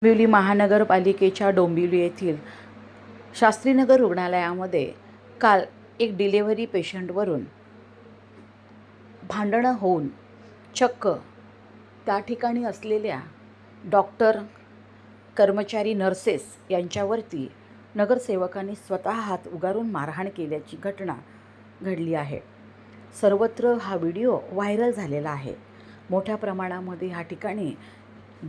डोंबिवली महानगरपालिकेच्या डोंबिवली येथील शास्त्रीनगर रुग्णालयामध्ये काल एक डिलिव्हरी पेशंटवरून भांडणं होऊन चक्क त्या ठिकाणी असलेल्या डॉक्टर, कर्मचारी, नर्सेस यांच्यावरती नगरसेवकांनी स्वतः हात उगारून मारहाण केल्याची घटना घडली आहे. सर्वत्र हा व्हिडिओ व्हायरल झालेला आहे. मोठ्या प्रमाणामध्ये ह्या ठिकाणी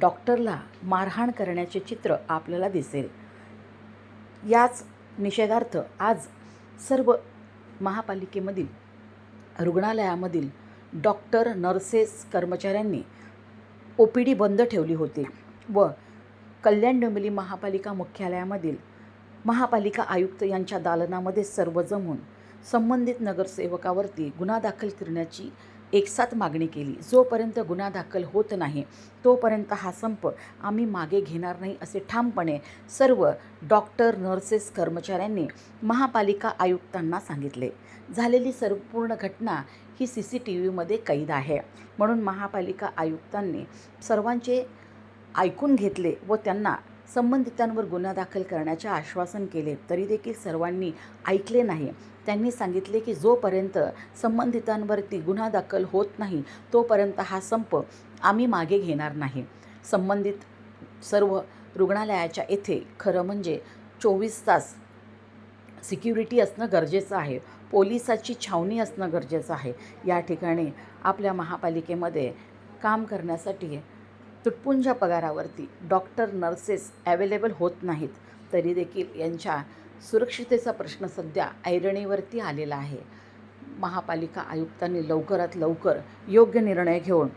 डॉक्टरला मारहाण करण्याचे चित्र आपल्याला दिसेल. याच निषेधार्थ आज सर्व महापालिकेमधील रुग्णालयामधील डॉक्टर, नर्सेस, कर्मचाऱ्यांनी OPD बंद ठेवली होती व कल्याण डोंबिवली महापालिका मुख्यालयामधील महापालिका आयुक्त यांच्या दालनामध्ये सर्व जमून संबंधित नगरसेवकावरती गुन्हा दाखल करण्याची एकसाथ मागणी केली. जोपर्यंत गुन्हा दाखल होत नाही तोपर्यंत हा संप आम्ही मागे घेणार नाही असे ठामपणे सर्व डॉक्टर, नर्सेस, कर्मचाऱ्यांनी महापालिका आयुक्तांना सांगितले. झालेली संपूर्ण घटना ही CCTVमध्ये कैद आहे. म्हणून महापालिका आयुक्तांनी सर्वांचे ऐकून घेतले व त्यांना संबंधितांवर गुन्हा दाखल करण्याचे आश्वासन केले. तरी देखील सर्वांनी ऐकले नाही. त्यांनी सांगितले की जोपर्यंत संबंधितांवरती गुन्हा दाखल होत नाही तोपर्यंत हा संप आम्ही मागे घेणार नाही. संबंधित सर्व रुग्णालयाच्या येथे खरं म्हणजे 24 तास सिक्युरिटी असणं गरजेचं आहे. पोलिसाची छावणी असणं गरजेचं आहे. या ठिकाणी आपल्या महापालिकेमध्ये काम करण्यासाठी तुटपुंजा पगारावरती डॉक्टर, नर्सेस अवेलेबल होत नाहीत. तरी देखील यांच्या सुरक्षितेचा प्रश्न सध्या ऐरणीवरती आलेला आहे. महापालिका आयुक्तांनी लवकरात लवकर योग्य निर्णय घेऊन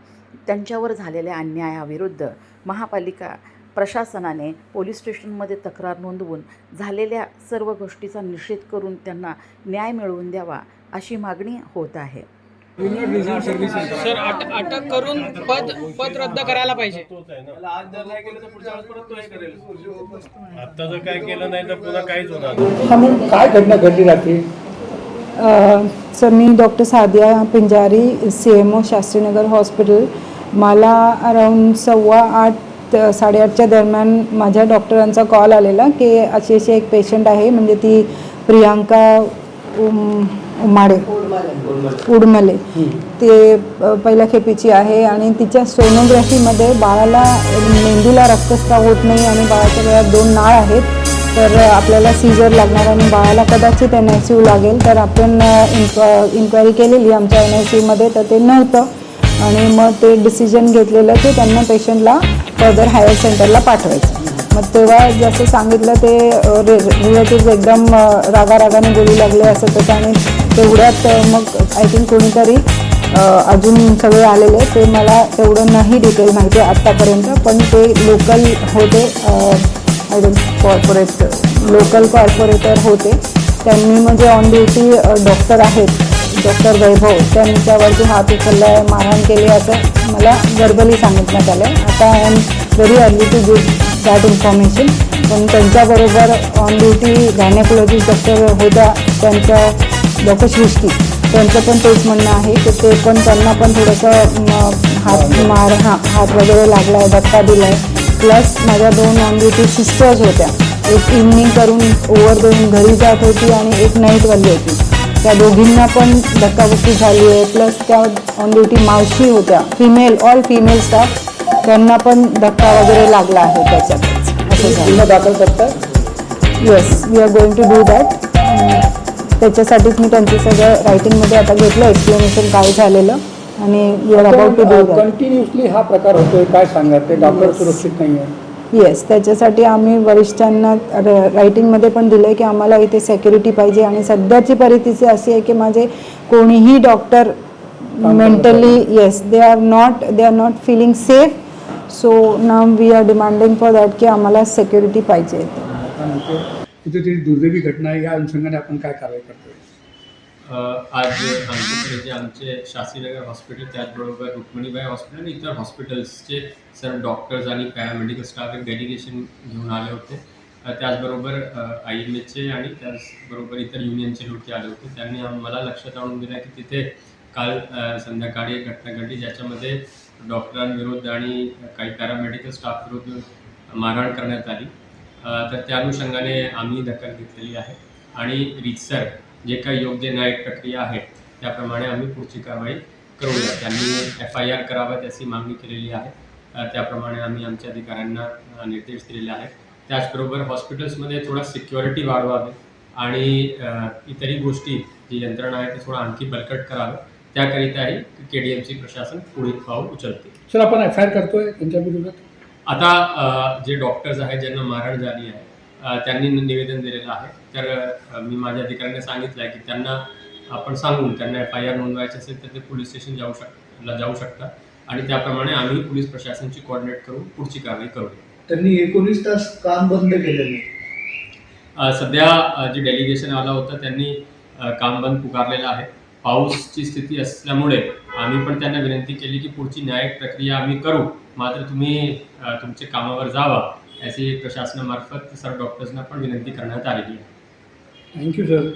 त्यांच्यावर झालेल्या अन्यायाविरुद्ध महापालिका प्रशासनाने पोलीस स्टेशनमध्ये तक्रार नोंदवून झालेल्या सर्व गोष्टीचा निषेध करून त्यांना न्याय मिळवून द्यावा अशी मागणी होत आहे. सर अटक करून पद रद्द करायला पाहिजे. आता जर काय केलं नाही तर पुन्हा काहीच होणार. काय घटना घडली रात्री? सर, मी doctor Sadia Pinjari, CMO Shastrinagar hospital. मला अराऊंड 7:15 8:30च्या दरम्यान माझ्या डॉक्टरांचा कॉल आलेला की अशी एक पेशंट आहे, म्हणजे ती प्रियांका उडमले, ते पहिल्या खेपेची आहे आणि तिच्या सोनोग्राफीमध्ये बाळाला मेंदूला रक्तस्राव होत नाही आणि बाळाच्या गळ्यात 2 नाळ आहेत. तर आपल्याला सीजर लागणार आणि बाळाला कदाचित NICU लागेल. तर आपण इन्क्वायरी केलेली आमच्या NICUमध्ये, तर ते नव्हतं आणि मग ते डिसिजन घेतलेलं की त्यांना पेशंटला फर्दर हायर सेंटरला पाठवायचं. मग तेव्हा जसं सांगितलं ते रिलेटिव्ह एकदम रागारागाने बोलू लागले असं तसं, आणि तेवढ्यात मग आय थिंक कोणीतरी अजून सगळे आलेले, ते मला तेवढं नाही डिटेल माहिती आत्तापर्यंत, पण ते लोकल होते, लोकल कॉर्पोरेटर होते. त्यांनी म्हणजे ऑन ड्युटी डॉक्टर आहेत, डॉक्टर वैभव, त्यांच्यावरती हात उचलला आहे, मारहाण केली असं मला व्हर्बली सांगितण्यात आलं. आता I am very early to give that information. पण त्यांच्याबरोबर ऑन ड्युटी गायनेकोलॉजिस्ट डॉक्टर होत्या, त्यांच्या डॉक्टर सृष्टी, त्यांचं पण तेच म्हणणं आहे की ते पण त्यांना पण थोडंसं हात वगैरे लागला आहे, धक्का दिला आहे. प्लस माझ्या 2 ऑन ड्युटी सिस्टर्स होत्या, एक इव्हनिंग करून ओव्हर घरी जात होती आणि एक नाईटवाली होती. त्या दोघींना पण धक्काबुक्की झाली आहे. प्लस त्या ऑन ड्युटी मावशी होत्या, ऑल फिमेल स्टाफ, त्यांना पण धक्का वगैरे लागला आहे त्याच्यात असं झालं. दाखल करताय? Yes, we are going to do that. त्याच्यासाठीच मी त्यांचं सगळं रायटिंगमध्ये आता घेतलं एक्सप्लेनेशन काय झालेलं, आणि we are about to do that. Continuously हा प्रकार होतोय, काय सांगा? ते डॉक्टर सुरक्षित नाही आहे. येस, त्याच्यासाठी आम्ही वरिष्ठांना रायटिंगमध्ये पण दिलं आहे की आम्हाला इथे सेक्युरिटी पाहिजे. आणि सध्याची परिस्थिती अशी आहे की माझे कोणीही doctor mentally they are not feeling safe. So now we are demanding for that की आम्हाला सेक्युरिटी पाहिजे. कुठेतरी दुर्दैवी घटना आहे, या अनुषंगाने आपण काय कारवाई करतोय? आज आमच्याकडे जे आमचे शास्त्रीनगर हॉस्पिटल, त्याचबरोबर रुक्मिणीबाई हॉस्पिटल आणि इतर हॉस्पिटल्सचे सर्व डॉक्टर्स आणि पॅरामेडिकल स्टाफ एक डेलिगेशन घेऊन आले होते. त्याचबरोबर IMHचे आणि त्याचबरोबर इतर युनियनचे लोक आले होते. त्यांनी मला लक्षात आणून दिलं की तिथे काल संध्याकाळी एक घटना घडली ज्याच्यामध्ये डॉक्टरांविरुद्ध आणि काही पॅरामेडिकल स्टाफ विरुद्ध मारहाण करण्यात आली. तर त्या अनुषंगाने आम्ही दखल घेतलेली आहे आणि रीतसर जे काही योग्य न्यायिक प्रक्रिया आहे त्याप्रमाणे आम्ही पुढची कारवाई करूया. त्यांनी FIR करावा त्याची मागणी केलेली आहे. त्याप्रमाणे आम्ही आमच्या अधिकाऱ्यांना निर्देश दिलेले आहेत. त्याचबरोबर हॉस्पिटल्समध्ये थोडा सिक्युरिटी वाढवावी आणि इतरही गोष्टी जी यंत्रणा आहे ते थोडं आणखी बळकट करावं. त्याकरिताही KDMC प्रशासन पुढील पाऊल उचलते. सर आपण FIR करतोय त्यांच्या विरोधात? आता जे डॉक्टर्स आहेत ज्यांना मारहाण झाली आहे त्यांनी निवेदन दिलेलं आहे. तर मी माझ्या अधिकाऱ्यांना सांगितलं आहे की त्यांना आपण सांगून त्यांना FIR नोंदवायचे असेल तर ते पोलीस स्टेशन जाऊ शकतात आणि त्याप्रमाणे आम्ही पोलीस प्रशासनाची कोऑर्डिनेट करून पुढची कारवाई करूया. त्यांनी 19 तास काम बंद केलेले. सध्या जे डेलिगेशन आलं होतं त्यांनी काम बंद पुकारलेलं आहे. पाऊसची स्थिती असल्यामुळे आम्ही पण त्यांना विनंती केली की पुढची न्यायिक प्रक्रिया आम्ही करू, मात्र तुम्ही तुमच्या कामावर जावा अशी प्रशासनामार्फत सर्व डॉक्टर्सना पण विनंती करण्यात आलेली आहे. Thank you sir.